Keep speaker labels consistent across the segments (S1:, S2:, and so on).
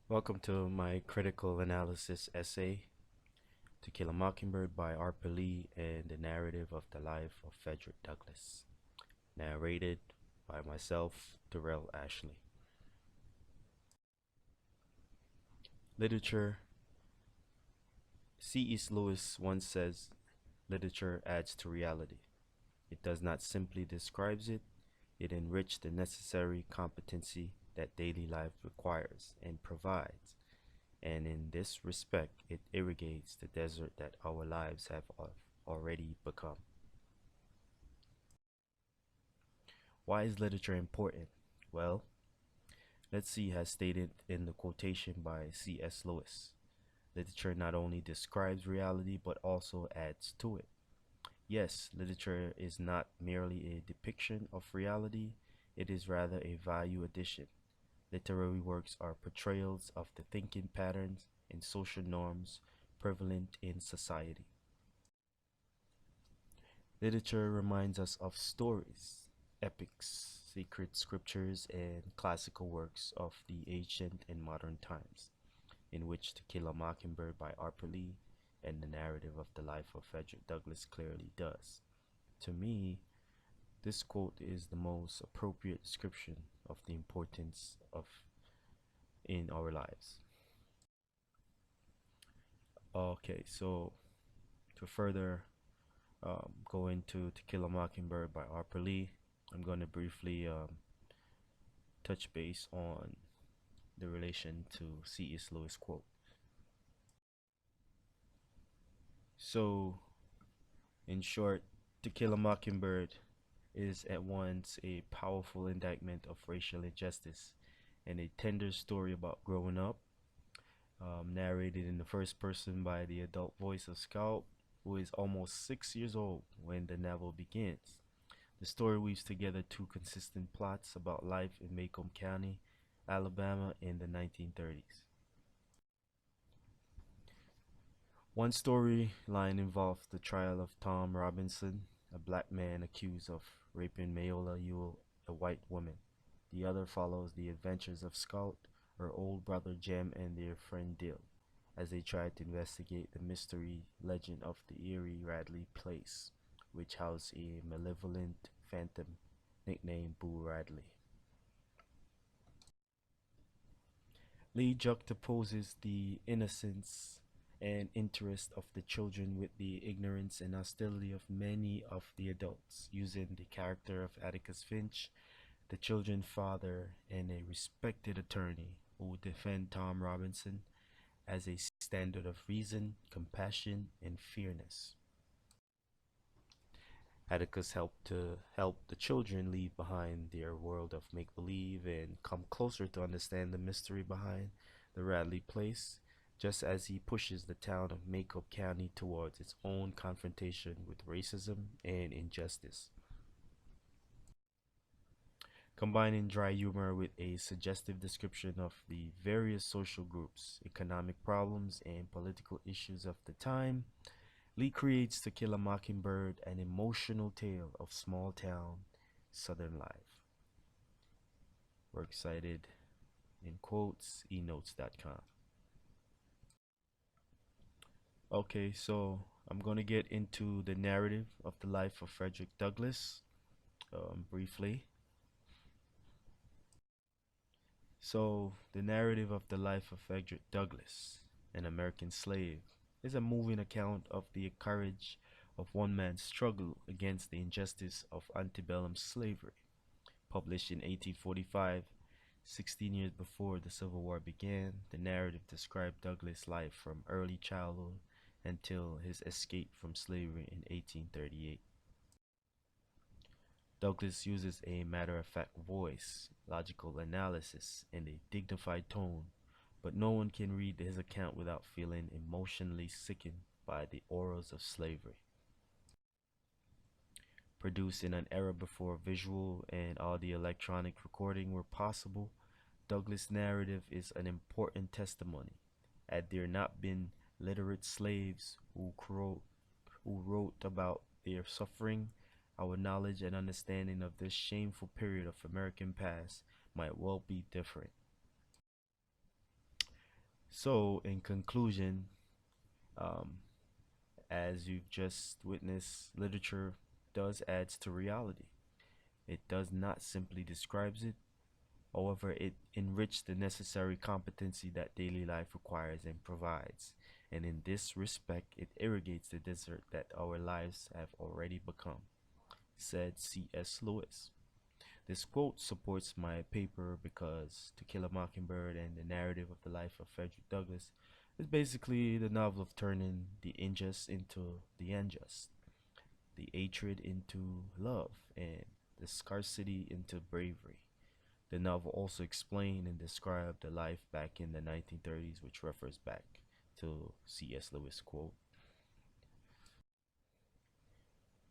S1: Welcome to my critical analysis essay, To Kill a Mockingbird by Harper Lee and the narrative of the life of Frederick Douglass, narrated by myself, Darrell Ashley. Literature. C.S. Lewis once says, literature adds to reality. It does not simply describe it enriches the necessary competency that daily life requires and provides, and in this respect it irrigates the desert that our lives have already become. Why is literature important? Well, let's see, as stated in the quotation by C.S. Lewis. Literature not only describes reality but also adds to it. Yes, literature is not merely a depiction of reality, it is rather a value addition. Literary works are portrayals of the thinking patterns and social norms prevalent in society. Literature reminds us of stories, epics, sacred scriptures, and classical works of the ancient and modern times, in which To Kill a Mockingbird by Harper Lee and the narrative of the life of Frederick Douglass clearly does. To me, this quote is the most appropriate description of the importance of in our lives. Okay, so to further go into To Kill a Mockingbird by Harper Lee, I'm going to briefly touch base on the relation to C.S. Lewis quote. So, in short, To Kill a Mockingbird is at once a powerful indictment of racial injustice and a tender story about growing up, narrated in the first person by the adult voice of Scout, who is almost 6 years old when the novel begins. The story weaves together two consistent plots about life in Macomb County, Alabama in the 1930s. One storyline involves the trial of Tom Robinson, a black man accused of raping Mayola Ewell, a white woman. The other follows the adventures of Scout, her old brother Jem, and their friend Dill, as they try to investigate the mystery legend of the eerie Radley Place, which housed a malevolent phantom nicknamed Boo Radley. Lee juxtaposes the innocence and interest of the children with the ignorance and hostility of many of the adults, using the character of Atticus Finch, the children's father, and a respected attorney who would defend Tom Robinson as a standard of reason, compassion, and fairness. Atticus help the children leave behind their world of make-believe and come closer to understand the mystery behind the Radley Place, just as he pushes the town of Macomb County towards its own confrontation with racism and injustice. Combining dry humor with a suggestive description of the various social groups, economic problems, and political issues of the time, Lee creates To Kill a Mockingbird, an emotional tale of small town southern life. Works cited in quotes, enotes.com. Okay, so I'm going to get into the narrative of the life of Frederick Douglass briefly. So, the narrative of the life of Frederick Douglass, an American slave, is a moving account of the courage of one man's struggle against the injustice of antebellum slavery. Published in 1845, 16 years before the Civil War began, the narrative described Douglass' life from early childhood until his escape from slavery in 1838. Douglass uses a matter-of-fact voice, logical analysis, and a dignified tone, but no one can read his account without feeling emotionally sickened by the horrors of slavery. Produced in an era before visual and audio electronic recording were possible, Douglass' narrative is an important testimony. Had there not been literate slaves who wrote about their suffering, our knowledge and understanding of this shameful period of American past might well be different. So, in conclusion, um, as you've just witnessed, literature does adds to reality. It does not simply describes it. However, it enriches the necessary competency that daily life requires and provides. And in this respect, it irrigates the desert that our lives have already become, said C.S. Lewis. This quote supports my paper because To Kill a Mockingbird and the narrative of the life of Frederick Douglass is basically the novel of turning the unjust into the unjust, the hatred into love, and the scarcity into bravery. The novel also explained and described the life back in the 1930s, which refers back to C.S. Lewis' quote.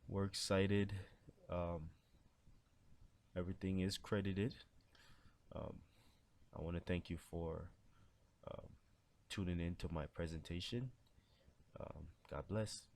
S1: Works cited, um, everything is credited. Um, I want to thank you for um, tuning in to my presentation. God bless.